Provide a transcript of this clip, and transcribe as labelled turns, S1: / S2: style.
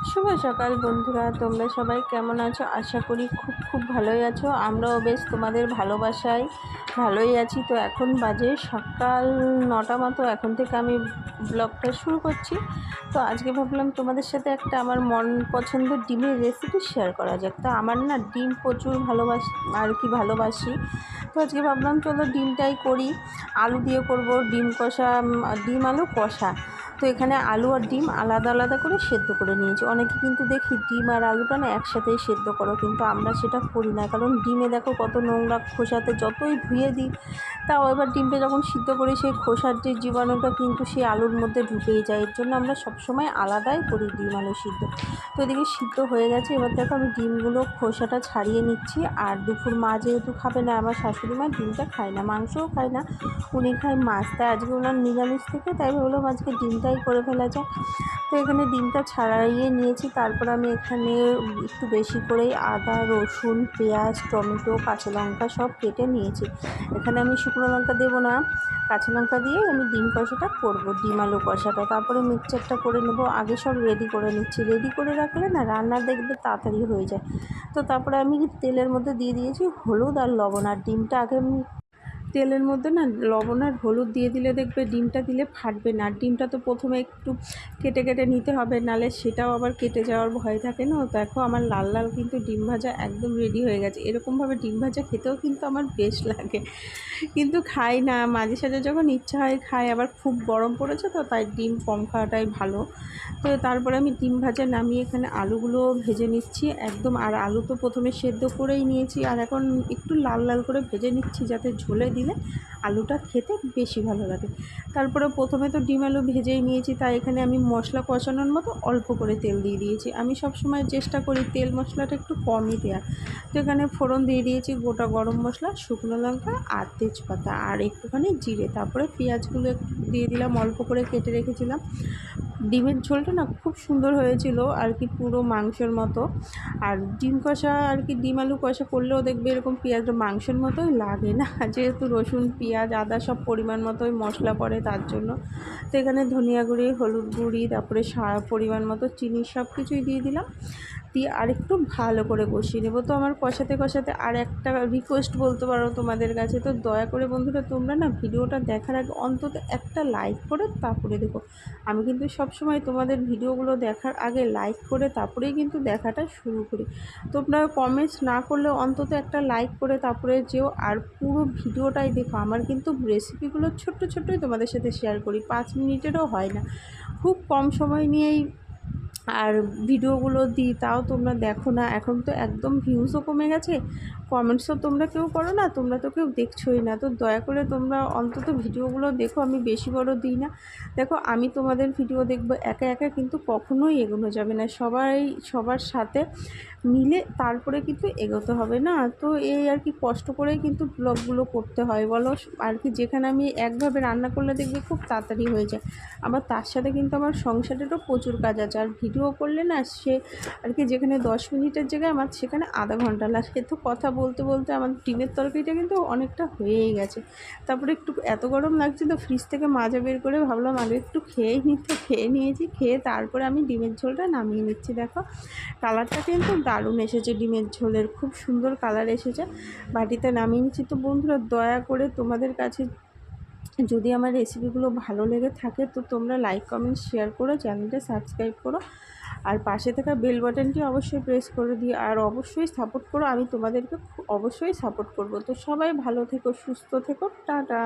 S1: শুভ সকাল বন্ধুরা, তোমরা সবাই কেমন আছো? আশা করি খুব খুব ভালোই আছো। আমরাও বেশ তোমাদের ভালোবাসায় ভালোই আছি। তো এখন বাজে সকাল 9টা মতো। এখন থেকে আমি ব্লগটা শুরু করছি। তো আজকে ভাবলাম তোমাদের সাথে একটা আমার মন পছন্দের ডিমের রেসিপি শেয়ার করা যাক। তো আমার না ডিম প্রচুর ভালোবাসি। তো আজকে ভাবলাম চলো ডিমটাই করি। আলু দিয়ে করব ডিম কষা, ডিম আলু কষা। তো এখানে আলু আর ডিম আলাদা আলাদা করে সেদ্ধ করে নিয়েছি। অনেকে কিন্তু দেখি ডিম আর আলুটা না একসাথেই সেদ্ধ করো, কিন্তু আমরা সেটা করি না। কারণ ডিমে দেখো কত নোংরা, খোসাতে যতই ধুয়ে দিই তাও এবার ডিমটা যখন সিদ্ধ করি সেই খোসার যে জীবাণুটা কিন্তু সেই আলুর মধ্যে ঢুকেই যায়। এর জন্য আমরা সবসময় আলাদাই করি ডিম আলু সিদ্ধ। তো এদিকে সিদ্ধ হয়ে গেছে। এবার দেখো আমি ডিমগুলো খোসাটা ছাড়িয়ে নিচ্ছি। আর দুপুর মা যেহেতু খাবে না, আমার শাশুড়ি মা ডিমটা খায় না, মাংসও খায় না, উনি খায় মাছ। তাই আজকে ওনার নিরামিষ থেকে, তাই ভাবলাম আজকে ডিমটাই করে ফেলা যায়। তো এখানে ডিমটা ছাড়াইয়ে নিয়েছি। তারপর আমি এখানে একটু বেশি করেই আদা, রসুন, পেঁয়াজ, টমেটো, কাঁচা লঙ্কা সব কেটে নিয়েছি। এখানে আমি শুকনো লঙ্কা দেবো না, কাঁচা লঙ্কা দিয়ে আমি ডিম কষাটা করব, ডিম আলু কষাটা। তারপরে মিক্সচারটা করে নেব। আগে সব রেডি করে নিচ্ছি। রেডি করে রাখলে না রান্না দেখবে তাড়াতাড়ি হয়ে যায়। তো তারপরে আমি তেলের মধ্যে দিয়ে দিয়েছি হলুদ আর লবণ। আর ডিমটা আগে আমি তেলের মধ্যে না লবণ আর হলুদ দিয়ে দিলে দেখবে ডিমটা দিলে ফাটবে না। আর ডিমটা তো প্রথমে একটু কেটে কেটে নিতে হবে, নাহলে সেটাও আবার কেটে যাওয়ার ভয় থাকে না। দেখো আমার লাল লাল কিন্তু ডিম ভাজা একদম রেডি হয়ে গেছে। এরকমভাবে ডিম ভাজা খেতেও কিন্তু আমার বেশ লাগে, কিন্তু খাই না। মাঝে সাঝে যখন ইচ্ছা হয় খাই। আবার খুব গরম পড়েছে তো, তাই ডিম কম খাওয়াটাই ভালো। তো তারপরে আমি ডিম ভাজা নামিয়ে এখানে আলুগুলো ভেজে নিচ্ছি একদম। আর আলু তো প্রথমে সেদ্ধ করেই নিয়েছি, আর এখন একটু লাল লাল করে ভেজে নিচ্ছি, যাতে ঝোলে দিলে আলুটা খেতে বেশি ভালো লাগে। তারপরে প্রথমে তো ডিম আলু ভেজেই নিয়েছি, তাই এখানে আমি মশলা কষানোর মতো অল্প করে তেল দিয়ে দিয়েছি। আমি সব সময় চেষ্টা করি তেল মশলাটা একটু কমই দেওয়া। তো এখানে ফোড়ন দিয়ে দিয়েছি গোটা গরম মশলা, শুকনো লঙ্কা আর তেজপাতা আর একটুখানি জিরে। তারপরে পেঁয়াজগুলো একটু দিয়ে দিলাম, অল্প করে কেটে রেখেছিলাম। ডিমের ঝোলটা না খুব সুন্দর হয়েছিল আর কি, পুরো মাংসের মতো। আর ডিম কষা আর কি, ডিম আলু কষা করলেও দেখবে এরকম পেঁয়াজটা মাংসের মতোই লাগে না, যেহেতু রসুন, পেঁয়াজ, আদা সব পরিমাণ মতোই মশলা পড়ে তার জন্য। তো এখানে ধনিয়া গুঁড়ি, হলুদ গুঁড়ি, তারপরে পরিমাণ মতো চিনি সব কিছুই দিয়ে দিলাম। দিয়ে আরেকটু ভালো করে কষিয়ে নেবো। তো আমার কষাতে কষাতে আর একটা রিকোয়েস্ট বলতে পারো তোমাদের কাছে। তো দয়া করে বন্ধুরা তোমরা না ভিডিওটা দেখার আগে অন্তত একটা লাইক করে তারপরে দেখো। আমি কিন্তু সবসময় তোমাদের ভিডিওগুলো দেখার আগে লাইক করে তারপরেই কিন্তু দেখাটা শুরু করি। তোমরা কমেন্টস না করলেও অন্তত একটা লাইক করে তারপরে যেও, আর পুরো ভিডিওটাই দেখো। আমার কিন্তু রেসিপিগুলো ছোট্ট ছোট্টই তোমাদের সাথে শেয়ার করি, 5 মিনিটেরও হয় না, খুব কম সময় নিয়েই আর ভিডিওগুলো দিই। তাও তোমরা দেখো না। এখন তো একদম ভিউজও কমে গেছে, কমেন্টসও তোমরা কেউ করো না, তোমরা তো কেউ দেখছোই না। তো দয়া করে তোমরা অন্তত ভিডিওগুলো দেখো, আমি বেশি বড় দিই না। দেখো আমি তোমাদের ভিডিও দেখবো, একা একা কিন্তু কখনোই এগোনো যাবে না। সবার সাথে মিলে তারপরে কিন্তু এগোতে হবে না। তো এই আর কি, কষ্ট করেই কিন্তু ব্লগগুলো করতে হয় বলো। আর কি যেখানে আমি একভাবে রান্না করলে দেখবে খুব তাড়াতাড়ি হয়ে যায়। আবার তার সাথে কিন্তু আমার সংসারেরও প্রচুর কাজ আছে। আর ভিডিও করলে না সে আর কি, যেখানে 10 মিনিটের জায়গায় আমার সেখানে আধা ঘন্টা লাগে। তো কথা বলতে বলতে আমার ডিমের তরকারিটা কিন্তু অনেকটা হয়েই গেছে। তারপরে একটু এত গরম লাগছে তো ফ্রিজ থেকে মাজা বের করে ভাবলাম আগে একটু খেয়ে নিয়েছি। খেয়ে তারপরে আমি ডিমের ঝোলটা নামিয়ে নিচ্ছি। দেখো কালারটা কিন্তু দারুণ এসেছে, ডিমের ঝোলের খুব সুন্দর কালার এসেছে। বাটিতে নামিয়ে নিচ্ছি। তো বন্ধুরা দয়া করে তোমাদের কাছে যদি আমার রেসিপিগুলো ভালো লেগে থাকে তো তোমরা লাইক, কমেন্ট, শেয়ার করো, চ্যানেলটা সাবস্ক্রাইব করো, আর পাশে থাকা বেল বাটনটি অবশ্যই প্রেস করে দিও। আর অবশ্যই সাপোর্ট করো, আমি তোমাদেরকে অবশ্যই সাপোর্ট করব। তো সবাই ভালো থেকো, সুস্থ থেকো, টাটা।